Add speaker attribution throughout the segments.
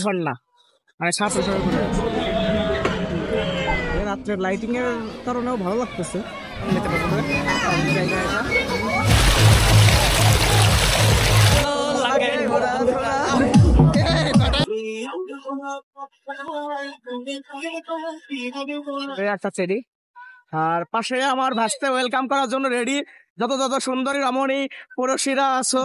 Speaker 1: ঝর্ণা মানে রাত্রের লাইটিং এর কারণেও ভালো লাগতেছে। একটা চেরি আর পাশে আমার ভাসতে ওয়েলকাম করার জন্য রেডি যত যত সুন্দরী রমণী পুরুষীরা আছো।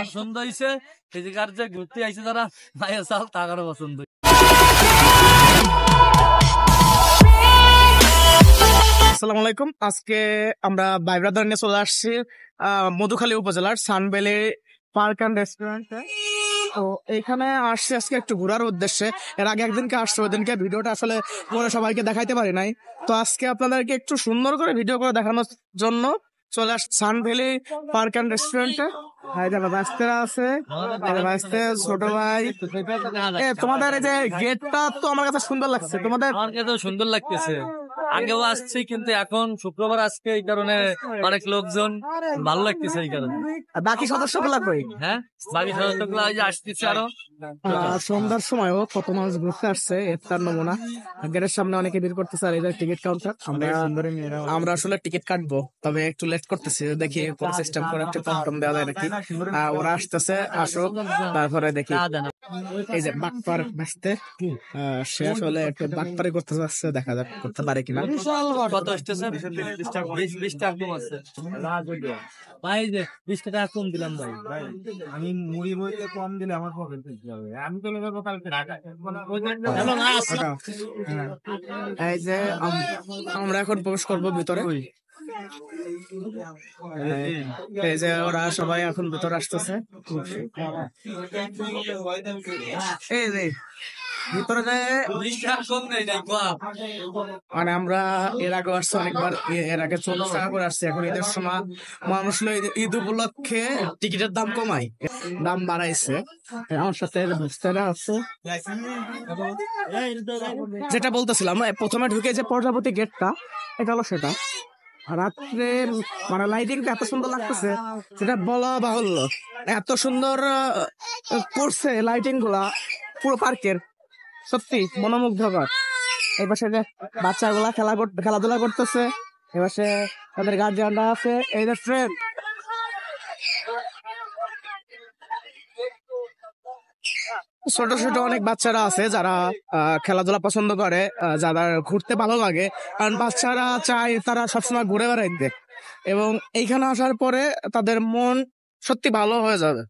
Speaker 2: পছন্দ হয়েছে ফিজিকার যে ঘুরতে আইছে তারা মায়ের চাল তাকারও পছন্দ।
Speaker 1: আসসালামু আলাইকুম। আজকে আমরা ভাই ব্রাদার নিয়ে চলে আসছি মধুখালী উপজেলার সানভ্যালি পার্ক অ্যান্ড রেস্টুরেন্টে। তো এইখানে আসছি আজকে একটু ঘোরার উদ্দেশ্যে। এর আগে একদিনকে আসছে, ওই দিনকে ভিডিওটা আসলে পরে সবাইকে দেখাইতে পারি নাই। তো আজকে আপনাদেরকে একটু সুন্দর করে ভিডিও করে দেখানোর জন্য চলে আসছে সানভ্যালি পার্ক অ্যান্ড রেস্টুরেন্টে। বাস্তেরা আছে, ছোট ভাই। তোমাদের এই যে গেটটা তো আমার কাছে সুন্দর লাগছে। তোমাদের
Speaker 2: সুন্দর লাগতেছে, আগেও আসছি কিন্তু এখন শুক্রবার আজকে এই কারণে অনেক লোকজন, ভালো লাগতেছে এই কারণে।
Speaker 1: বাকি সদস্যগুলা কই?
Speaker 2: হ্যাঁ, বাকি সদস্যগুলা আসতেছে আরো।
Speaker 1: সন্ধ্যার সময়ও কত মানুষ ঘুরতে আসছে। ইফতার নমুনা গেটের সামনে অনেকে ভিড় করতেছে। আর এই যে টিকিট কাউন্টার, আমরা আসলে টিকিট কাটবো, তবে একটু লেট করতেছি। দেখি কোন সিস্টেম করে একটু কম দেওয়া যায় নাকি। ওরা আসতেছে, আসো, তারপরে দেখি। এই যে বাটপার বাঁচতে শেষ হলে একটু বাটপারি করতে যাচ্ছে, দেখা যাক করতে পারে কিনা।
Speaker 2: কত আসতেছে? 20 টাকা কম আছে ভাই, যে 20 টাকা কম দিলাম ভাই।
Speaker 3: আমি মুড়ি বইতে কম দিলে আমার পকেট যাবে। আমি তো নেবো কালকে ঢাকা।
Speaker 1: এই যে আমরা এখন প্রবেশ করবো ভিতরে। এই যে ওরা সবাই এখন ভিতরে আসতেছে। এই যে ভিতরে মানে আমরা এর আগে আসছি অনেকবার, এর আগে 40 টাকা করে আসছি। এখন ঈদের সময় মানুষ ঈদ উপলক্ষে টিকিটের দাম কমায়, দাম বাড়াইছে। আমার সাথে আছে, যেটা বলতেছিলাম প্রথমে ঢুকে যে প্রজাপতি গেটটা, এটা হলো সেটা। রাত্রে মানে লাইটিংটা এত সুন্দর লাগতেছে সেটা বলা বাহুল্য। এত সুন্দর করছে লাইটিং গুলা পুরো পার্কের, সত্যি মনোমুগ্ধকর। এই পাশে যে বাচ্চাগুলা খেলাধুলা করতেছে, এই পাশে তাদের গার্জিয়ানরা আছে। এই যে ফ্রেন্ড, ছোট ছোট অনেক বাচ্চারা আছে যারা খেলাধুলা পছন্দ করে, যারা ঘুরতে ভালো লাগে। কারণ বাচ্চারা চায় তারা সবসময় ঘুরে বেড়াইতে, এবং এইখানে আসার পরে তাদের মন সত্যি ভালো হয়ে যাবে।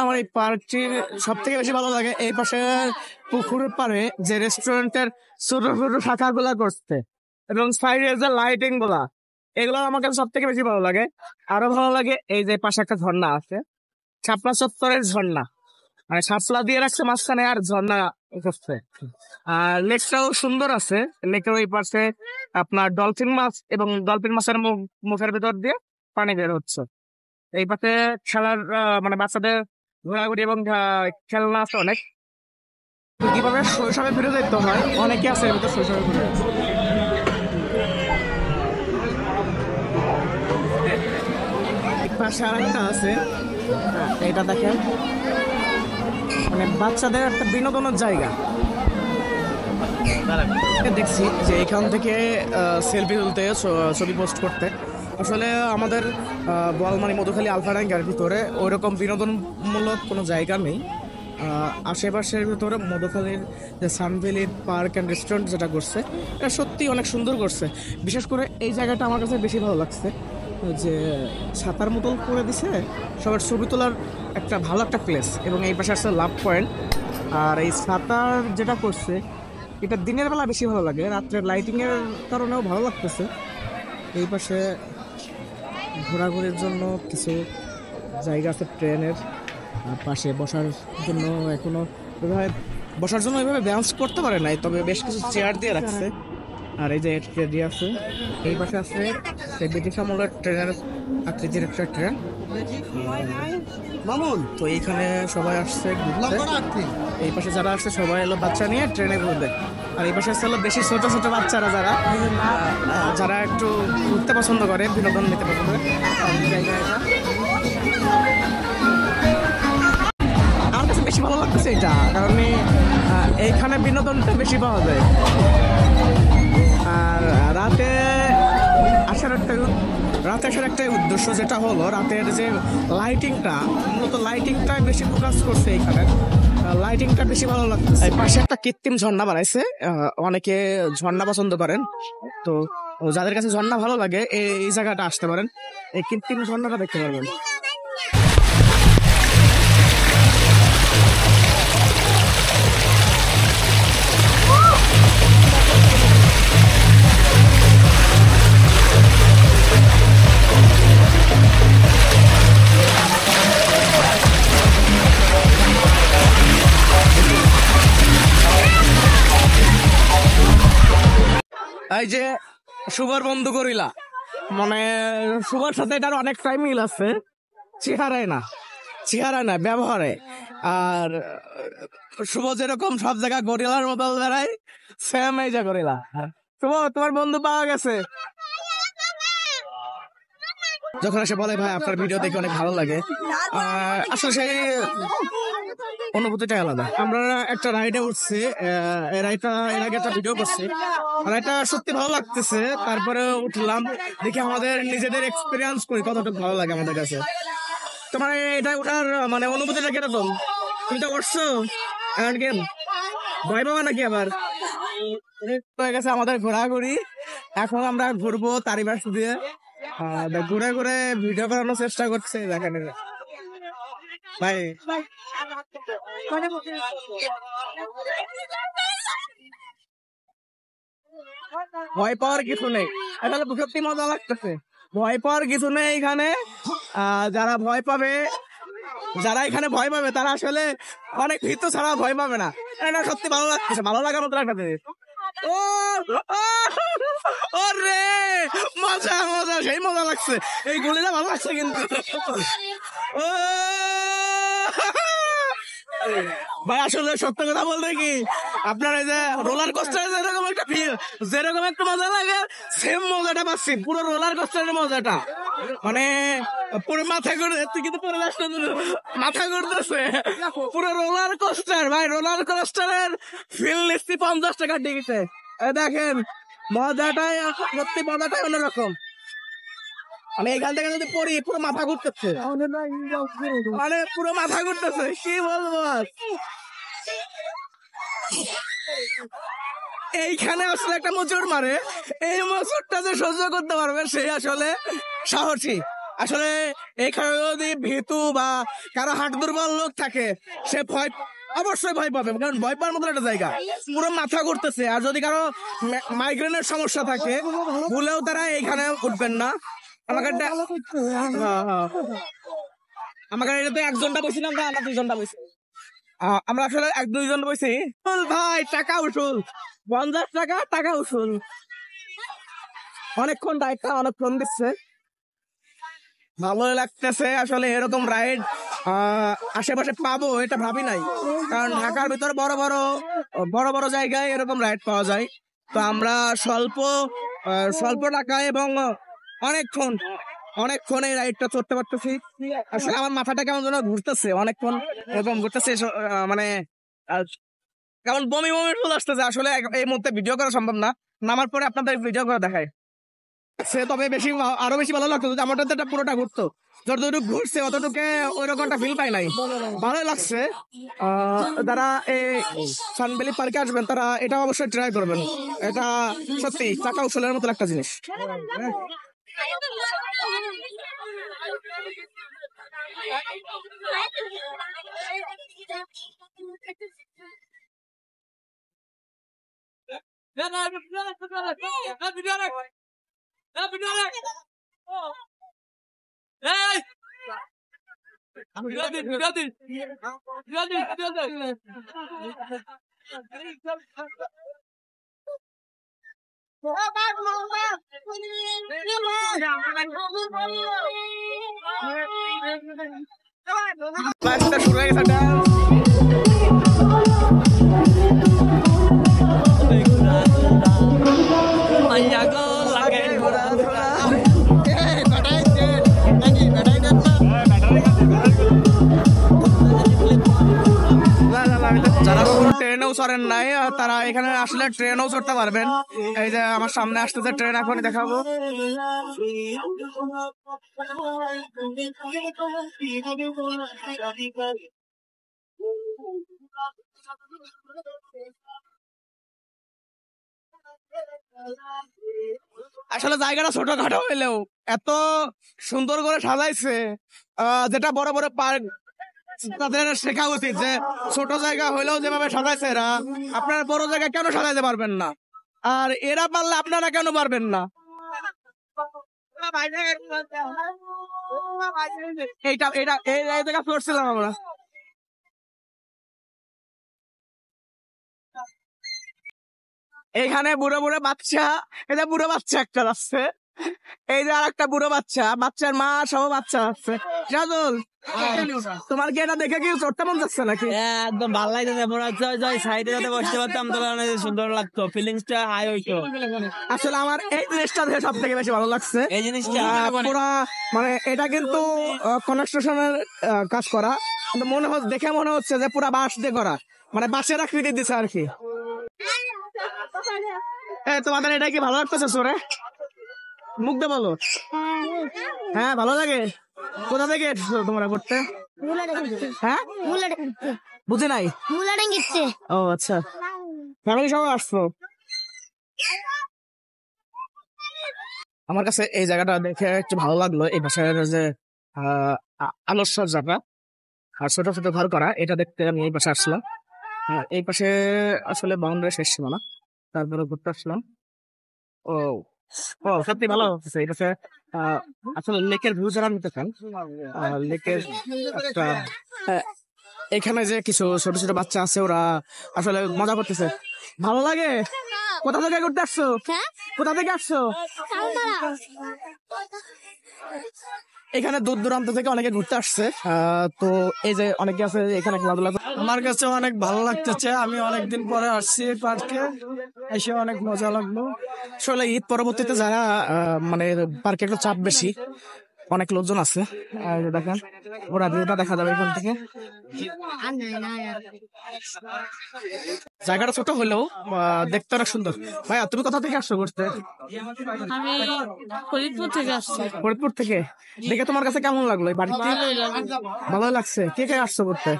Speaker 1: আমার এই পার্কটির সব থেকে বেশি ভালো লাগে এই পাশে পুকুরের পাড়ে যে রেস্টুরেন্টের ছোট ছোট শাখা গুলা করছে, এবং সাইডে যে লাইটিং গুলা, এগুলো আমাকে সব থেকে বেশি ভালো লাগে। আরো ভালো লাগে এই যে পাশে একটা ঝর্ণা আছে, শাপলা চত্বরের ঝর্ণা, মানে শাপলা দিয়ে রাখছে মাঝখানে আর ঝর্ণা করছে। আর লেকটাও সুন্দর আছে। লেকের ওই পাশে আপনার ডলফিন মাছ, এবং ডলফিন মাছের মুখের ভিতর দিয়ে পানি বের হচ্ছে। এই পাশে খেলার মানে বাচ্চাদের ঘোরাঘুরি এবং খেলনা আছে অনেক। কিভাবে শৈশবে ফিরে যেতে হয় অনেকে আছে, এর ভিতর শৈশবে ফিরে। পাশে আর একটা আছে, এটা দেখেন, মানে বাচ্চাদের একটা বিনোদনের জায়গা। দেখছি যে এখান থেকে সেলফি তুলতে, ছবি পোস্ট করতে। আসলে আমাদের বোয়ালমারী মধুখালী আলফা র্যাঙ্কের ভিতরে ওইরকম বিনোদনমূলক কোনো জায়গা নেই। আশেপাশের ভিতরে মধুখালীর যে সানভ্যালি পার্ক অ্যান্ড রেস্টুরেন্ট যেটা করছে, এটা সত্যি অনেক সুন্দর করছে। বিশেষ করে এই জায়গাটা আমার কাছে বেশি ভালো লাগছে, যে ছাতার মতো করে দিছে, সবার ছবি তোলার একটা ভালো একটা প্লেস। এবং এই পাশে আসছে লাভ পয়েন্ট। আর এই ছাতার যেটা করছে এটা দিনের বেলা বেশি ভালো লাগে, রাত্রের লাইটিংয়ের কারণেও ভালো লাগতেছে। এই পাশে ঘোরাঘুরির জন্য কিছু জায়গা আছে, ট্রেনের পাশে বসার জন্য এখনো বসার জন্য এইভাবে ব্যালেন্স করতে পারে নাই, তবে বেশ কিছু চেয়ার দিয়ে রাখছে। আর এই যে ট্রেন আছে, এই পাশে আছে সেই ব্রিটিশ আমলের ট্রেনের আকৃতির একটা ট্রেন। মামুন তো এইখানে সবাই আসছে ঘুরতে। এই পাশে যারা আসছে সবাই এলো বাচ্চা নিয়ে ট্রেনে ঘুরবে। আর এই পাশে আসছে হলো বেশি ছোট ছোট বাচ্চারা, যারা যারা একটু ঘুরতে পছন্দ করে, বিনোদন নিতে পছন্দ করে জায়গা এটা। আমার কাছে বেশি ভালো লাগতেছে এটা, কারণ এইখানে বিনোদনটা বেশি পাওয়া যায়। আর রাতে আসার একটা উদ্দেশ্য যেটা হলো রাতের যে লাইটিংটা, মূলত লাইটিংটা বেশি ফোকাস করছে এখানে, লাইটিংটা বেশি ভালো লাগছে। পাশে একটা কৃত্রিম ঝর্ণা বানাইছে, অনেকে ঝর্ণা পছন্দ করেন, তো যাদের কাছে ঝর্ণা ভালো লাগে এই জায়গাটা আসতে পারেন, এই কৃত্রিম ঝর্ণাটা দেখতে পারবেন। এই যে শুভর বন্ধু করিলা, মানে শুভর সাথে এটার অনেকটাই মিল আছে, চেহারায় না ব্যবহারে। আর শুভ যেরকম সব জায়গায় গরিলার মতো বেড়ায়, সেম এই যে গরিলা। শুভ, তোমার বন্ধু পাওয়া গেছে। যখন এসে বলে ভাই আপনার ভিডিও দেখে অনেক ভালো লাগে, আসলে সেই অনুভূতিটা আলাদা। আমরা একটা রাইডে উঠছি, এর আগে একটা ভিডিও করছি, রাইডটা সত্যি ভালো লাগতেছে। তারপরে উঠলাম, দেখি আমাদের নিজেদের এক্সপিরিয়েন্স করি কতটুকু ভালো লাগে আমাদের কাছে। তোমার এটা ওঠার মানে অনুভূতিটা কিরকম? তুমি তো উঠছো, এখন কি ভয় পাবা নাকি আবার? হয়ে গেছে আমাদের ঘোরাঘুরি, এখন আমরা ঘুরবো তারিবাস দিয়ে, ঘুরে ঘুরে ভিডিও করানোর চেষ্টা করছে। দেখেন ভাই, ভয় পাওয়ার কিছু নেই, আসলে সত্যি মজা লাগতেছে। ভয় পাওয়ার কিছু নেই এখানে। যারা এখানে ভয় পাবে তারা আসলে অনেক ভীতু ছাড়া ভয় পাবে না। এটা সত্যি ভালো লাগতেছে, ভালো লাগার মতো একটা জিনিস। ও রে, মজা সেই মজা লাগছে, এই গুলিটা ভালো লাগছে কিন্তু। ও ভাই, আসলে সত্য কথা বলতে কি, আপনার এই যে রোলার কোস্টারে যেরকম একটা মজা লাগে, সেম মজাটা পাচ্ছি পুরো রোলার কোস্টারের মজাটা। মানে পুরো মাথা ঘুরতেছে পুরো রোলার কোস্টার। ভাই, রোলার কোস্টারের ফিল নিচ্ছি 50 টাকার টিকিটে। দেখেন মজাটাই অন্যরকম। মানে এখান থেকে যদি পড়ি পুরো মাথা ঘুরতেছে, কি বলবো। এইখানে আসলে একটা মোচড় মারে, এই মোচড়টা যে সহ্য করতে পারবে সেই আসলে সাহসী। আসলে এখানে যদি ভীতু বা কারো হাট দুর্বল লোক থাকে, সে অবশ্যই ভয় পাবে, কারণ ভয় পাওয়ার মতো একটা জায়গা, পুরো মাথা ঘুরতেছে। আর যদি কারো মাইগ্রেনের সমস্যা থাকে, ভুলেও তারা এইখানে উঠবেন না। আমাকে এটাতে 1 ঘন্টা বসছিলাম, আমরা 2 ঘন্টা বসছি। আমরা আসলে 1-2 জন বসছি। ভাই টাকা উসুল, 50 টাকা উসুল। অনেকক্ষণ অনেকক্ষণ দিচ্ছে, ভালোই লাগতেছে। আসলে এরকম রাইড আশেপাশে পাবো এটা ভাবি নাই, কারণ ঢাকার ভিতর বড় বড় জায়গায় এরকম রাইড পাওয়া যায়। তো আমরা স্বল্প টাকায় এবং অনেকক্ষণ এই রাইডটা চড়তে পারতেছি। আসলে আমার মাথাটা কেমন যেন ঘুরতেছে, অনেকক্ষণ এরকম ঘুরতেছে, মানে কেমন বমি চলে আসতেছে। আসলে এই মুহূর্তে ভিডিও করা সম্ভব না, নামার পরে আপনাদের ভিডিও করে দেখায় সে, তবে আরো বেশি ভালো লাগতো যদি আমার পুরোটা ঘুরতো। যতটুকু ঘুরছে অতটুকু ওই রকমটা ফিল পাই নাই, ভালোই লাগছে। যারা এই সানভ্যালি পার্কে আসবেন তারা এটা অবশ্যই ট্রাই করবেন, এটা সত্যি টাকা উসুলের মতো একটা জিনিস। বাসটা শুরু হয়ে গেছে dance।
Speaker 2: মাইয়া গো লাগে
Speaker 1: যারা ট্রেনেও চড়েন নাই তারা এখানে আসলে ট্রেনেও চড়তে পারবেন। এই যে আমার সামনে আসতেছে ট্রেন, এখনই দেখাবো। আসলে জায়গাটা ছোটখাটো হইলেও এত সুন্দর করে সাজাইছে, যেটা বড় বড় পার্ক তাদের শেখা উচিত যে ছোট জায়গা হইলেও যেভাবে সাজাইছে এরা, আপনারা বড় জায়গা কেন সাজাইতে পারবেন না? আর এরা পারলে আপনারা কেন পারবেন না? এইটা এটা এই জায়গা করছিলাম আমরা। এখানে বুড়ো বুড়ো বাচ্চা, এটা বুড়ো বাচ্চা একটা আছে, এই যে আর একটা বুড়ো বাচ্চা, বাচ্চার মা সহ বাচ্চা আছে। রাজুল, তোমার কি এটা দেখে কি চড়তে মন যাচ্ছে নাকি?
Speaker 2: একদম ভালো লাগতেছে, মনে হচ্ছে ওই সাইডে যাতে বসতে পারতাম তাহলে অনেক সুন্দর লাগতো, ফিলিংসটা হাই হইতো।
Speaker 1: আসলে আমার এই জিনিসটা দেখে সব থেকে বেশি ভালো লাগছে।
Speaker 2: এই জিনিসটা
Speaker 1: পুরা মানে এটা কিন্তু কনস্ট্রাকশনের কাজ করা, কিন্তু দেখে মনে হচ্ছে যে পুরা বাঁশ দিয়ে করা, মানে বাঁশের আকৃতি দিচ্ছে আর কি। তোমাদের এটা কি ভালো লাগতেছে সোরে? মুখ দিয়ে বলো। হ্যাঁ ভালো লাগে। কোথা থেকে এসেছো তোমরা করতে? হ্যাঁ বুঝি নাই। ও আচ্ছা, ফ্যামিলি সবাই আসছো? আমার কাছে এই জায়গাটা দেখে একটু ভালো লাগলো। এই পাশের যে আলোকসজ্জাটা আর ছোট ছোট ঘর করা, এটা দেখতে আমি এই পাশে আসলাম। এই পাশে আসলে বাউন্ডারি শেষ ছিল না, তারপরে ঘুরতে আসলাম। ও ও সত্যি ভালো হচ্ছে। এই পাশে আসলে লেকের ভিউ যারা নিতে চান, লেকের একটা এখানে যে কিছু ছোট ছোট বাচ্চা আছে, ওরা আসলে মজা করতেছে, ভালো লাগে। কোথা থেকে ঘুরতে আসছো? কোথা থেকে আসছো? এখানে দূর দূরান্ত থেকে অনেকে ঘুরতে আসছে। তো এই যে অনেকে আছে এখানে খেলাধুলা।
Speaker 3: আমার কাছে অনেক ভালো লাগতেছে, আমি অনেকদিন পরে আসছি পার্কে, এসে অনেক মজা লাগলো।
Speaker 1: আসলে ঈদ পরবর্তীতে যারা মানে পার্কে একটু চাপ বেশি, অনেক লোকজন আছে। আর দেখেন ওরা ভিউটা দেখা যাবে এখান থেকে। জায়গাটা ছোট হলেও দেখতে অনেক সুন্দর। ভাইয়া তুমি কোথা থেকে আসছো ঘুরতে?
Speaker 4: আমি ফরিদপুর থেকে আসছি।
Speaker 1: ফরিদপুর থেকে। দেখে তোমার কাছে কেমন লাগলো এই বাড়িতে? ভালো লাগছে। কে কে আসছো ঘুরতে?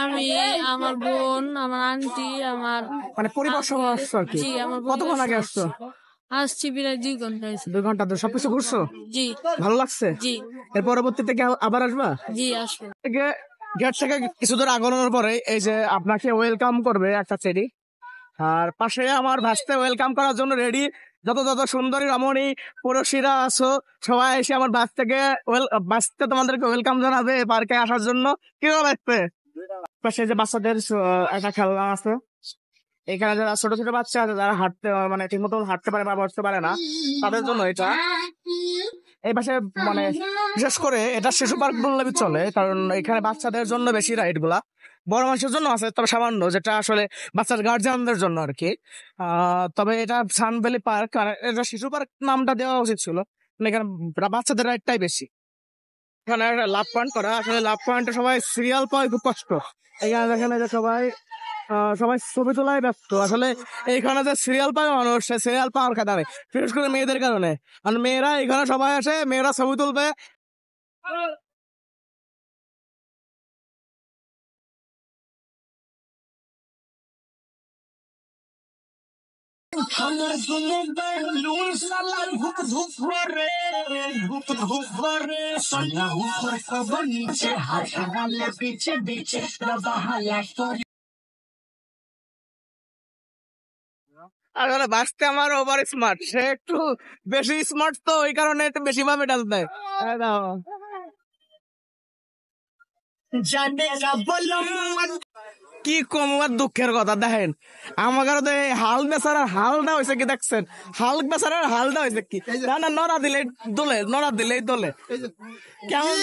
Speaker 4: আমি, আমার বোন, আমার আন্টি, আমার
Speaker 1: মানে পরিবার সহ আসছো আর কি?
Speaker 4: জি, আমার
Speaker 1: কতক্ষণ আগে আসছো?
Speaker 4: আসছি প্রায় 2 ঘন্টা হয়েছে।
Speaker 1: 2 ঘন্টা ধরে সবকিছু ঘুরছো?
Speaker 4: জি
Speaker 1: ভালো লাগছে?
Speaker 4: জি
Speaker 1: এর পরবর্তীতে কি আবার আসবা?
Speaker 4: জি আসবো।
Speaker 1: গেট থেকে কিছু দূর আগানোর পরে এই যে আপনাকে ওয়েলকাম করবে একটা চেরি, আর পাশে আমার ভাসতে ওয়েলকাম করার জন্য রেডি যত যত সুন্দরী রমণী পুরুষীরা আছো, সবাই এসে আমার বাসতে তোমাদেরকে ওয়েলকাম জানাবে পার্কে আসার জন্য। কি বাসতে পাশে যে বাচ্চাদের একটা খেলনা আছে, এখানে যারা ছোট ছোট বাচ্চা আছে যারা হাঁটতে মানে ঠিক মতো হাঁটতে পারে বা বসতে পারে না, তাদের জন্য এটা। এই পাশে মানে বিশেষ করে এটা শিশু পার্ক বললে চলে, কারণ এখানে বাচ্চাদের জন্য বেশি রাইড গুলা, বড় মানুষের জন্য আছে তবে সামান্য, যেটা আসলে বাচ্চার গার্জিয়ানদের জন্য আর কি। তবে এটা সানভ্যালি পার্ক, আর এটা শিশু পার্ক নামটা দেওয়া উচিত ছিল, এখানে বাচ্চাদের রাইডটাই বেশি। এখানে একটা লাভ পয়েন্ট করা, আসলে লাভ পয়েন্টে সবাই সিরিয়াল পায় খুব কষ্ট। এখানে দেখেন যে সবাই সবাই ছবি তোলায় ব্যস্ত। আসলে এইখানে যে সিরিয়াল পায় মানুষ, সে সিরিয়াল পাওয়ার কারণে, বিশেষ করে মেয়েদের কারণে, আর মেয়েরা এখানে সবাই আসে, মেয়েরা ছবি তুলবে। আসলে বাঁচতে আমার ওভার স্মার্ট, সে একটু বেশি স্মার্ট, তো ওই কারণে একটু বেশি ভাবে ডাল দেয়। কি কম আর দুঃখের কথা দেখেন আমাকে তো এই হাল বেচারার হালটা হয়েছে কি দেখছেন, হাল বেচারার হালটা হয়েছে কি, না না নড়া দিলে দোলে, নড়া দিলেই দোলে। কেমন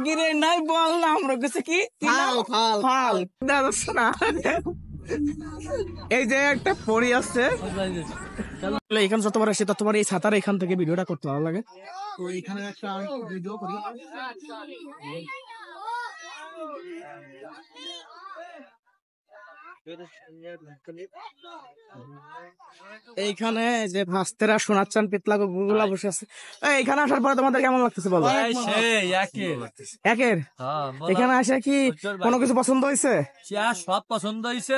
Speaker 1: গিরে নাই বল না আমরা কিছু কি ফাল দেখা যাচ্ছে না। এই যে একটা পরি আছে এখানে যতবার আসে ততবার এই ছাতার এখান থেকে ভিডিওটা করতে ভালো লাগে। তো এখানে একটা ভিডিও করি। এইখানে যে ভাস্তেরা শোনাচ্ছেন পিতলা গুলা বসে আছে, এইখানে আসার পরে তোমাদের কেমন লাগতেছে বলো? একের এখানে আসে কি কোনো কিছু পছন্দ হয়েছে?
Speaker 2: সব পছন্দ হয়েছে,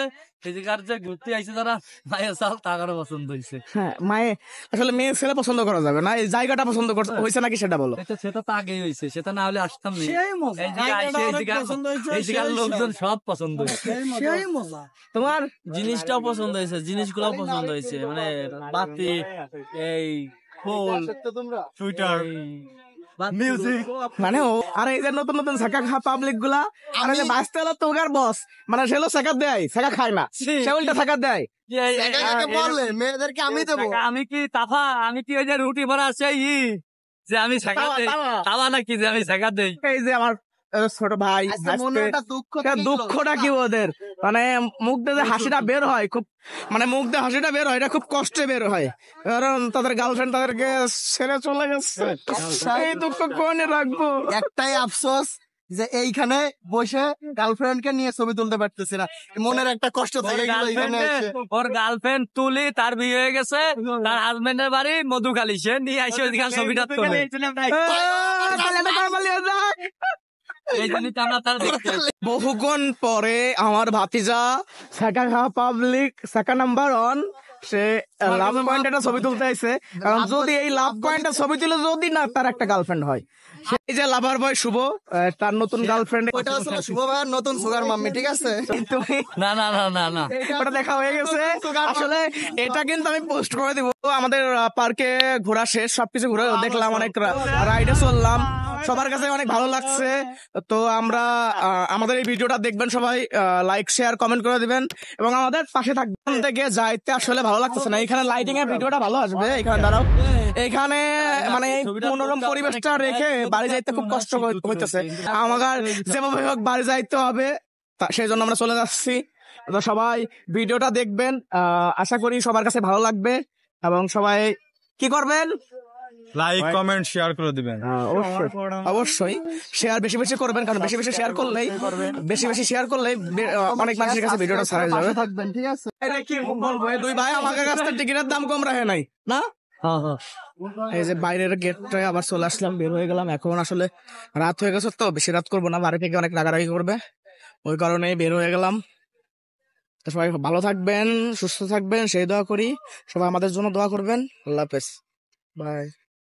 Speaker 2: এদিকার যে ঘুরতে আইছে তারা মায়ের চাল তাকারও পছন্দ হয়েছে।
Speaker 1: হ্যাঁ মায়ে আসলে মেয়ে ছেলে পছন্দ করা যাবে না, এই জায়গাটা পছন্দ হয়েছে নাকি সেটা বলো।
Speaker 2: সেটা তো আগেই হয়েছে, সেটা না হলে আসতাম না। এইদিকার লোকজন সব পছন্দ হয়েছে।
Speaker 1: তোমার
Speaker 5: জিনিসটাও পছন্দ হয়েছে, জিনিসগুলো পছন্দ হয়েছে, মানে বাতি, এই ফুল, সুইটার, মিউজিক,
Speaker 1: মানে আর এই যে নতুন নতুন শেখা খা পাবলিক গুলা, আর এই যে বাঁচতে হলো তোগার বস, মানে সেলো শেখা দেয়, শেখা খায় না, সে উল্টা শেখা দেয়।
Speaker 5: মেয়েদেরকে আমি দেবো।
Speaker 2: আমি কি তাফা, আমি কি ওই যে রুটি ভরা আছে যে আমি শেখা দেই, তাওয়া নাকি যে আমি শেখা দেই।
Speaker 1: এই যে আমার ছোট ভাই দুঃখটা কি ওদের, মানে মুখ দিয়ে হাসিটা বের হয় খুব, মানে মুখ দিয়ে হাসিটা বের হয় এটা খুব কষ্টে বের হয়, কারণ তাদের গার্লফ্রেন্ড তাদেরকে ছেড়ে চলে গেছে। এই দুঃখ কোনে রাখবো,
Speaker 5: একটাই আফসোস যে এইখানে বসে গার্লফ্রেন্ড কে নিয়ে ছবি তুলতে পারতেছি না, মনের একটা কষ্ট থাকে।
Speaker 2: ওর গার্লফ্রেন্ড তুলি, তার বিয়ে হয়ে গেছে, তার হাজবেন্ডের বাড়ি মধুখালী, সে নিয়ে আসে ওইখানে ছবিটা তোলে। এই জিনিসটা আমরা তার দেখতে
Speaker 1: বহুক্ষণ পরে আমার ভাতিজা public second number on, say love point একটা ছবি তুলতে আইছে, কারণ যদি এই লাভ পয়েন্টটা ছবি তুলে যদি না তার একটা গার্লফ্রেন্ড হয়, সেই যে লাভার বয় শুভ, তার নতুন গার্লফ্রেন্ড
Speaker 5: শুভ ভাইয়ের নতুন সুগার মাম্মি, ঠিক আছে?
Speaker 1: তুমি
Speaker 2: না না না না না
Speaker 1: ওটা দেখা হয়ে গেছে। আসলে এটা কিন্তু আমি পোস্ট করে দিব। আমাদের পার্কে ঘোরা শেষ, সবকিছু ঘুরে দেখলাম, অনেক রাইডে চললাম, সবার কাছে অনেক ভালো লাগছে। তো আমরা আমাদের এই ভিডিওটা দেখবেন সবাই, লাইক শেয়ার কমেন্ট করে দিবেন এবং আমাদের পাশে থাকবেন। থেকে যাইতে আসলে ভালো লাগতেছে না, এখানে লাইটিং এর ভিডিওটা ভালো আসবে, এখানে দাঁড়াও, এখানে মানে এই মনোরম পরিবেশটা রেখে বাড়ি যাইতে খুব কষ্ট হইতেছে আমাদের, যেভাবে হোক বাড়ি যাইতে হবে, সেই জন্য আমরা চলে যাচ্ছি। তো সবাই ভিডিওটা দেখবেন, আশা করি সবার কাছে ভালো লাগবে এবং সবাই কি করবেন,
Speaker 6: লাইক কমেন্ট শেয়ার করে দিবেন।
Speaker 1: অবশ্যই শেয়ার বেশি বেশি করবেন, কারণ বেশি বেশি শেয়ার করলেই অনেক মানুষের কাছে ভিডিওটা ছাড়া যাবে।
Speaker 5: থাকবেন, ঠিক আছে?
Speaker 1: এটা কি বলবো, এই দুই ভাই আমাকে কাছ থেকে টিকিটের দাম কম রাখে নাই না। এই যে বাইরের গেটটায় আবার চলে আসলাম, বের হয়ে গেলাম। এখন আসলে রাত হয়ে গেছে, তো বেশি রাত করবো না, বাড়ি থেকে অনেক রাগারাগি করবে, ওই কারণে বের হয়ে গেলাম। তো সবাই ভালো থাকবেন, সুস্থ থাকবেন, সেই দোয়া করি। সবাই আমাদের জন্য দোয়া করবেন। আল্লাহ হাফেজ, বাই।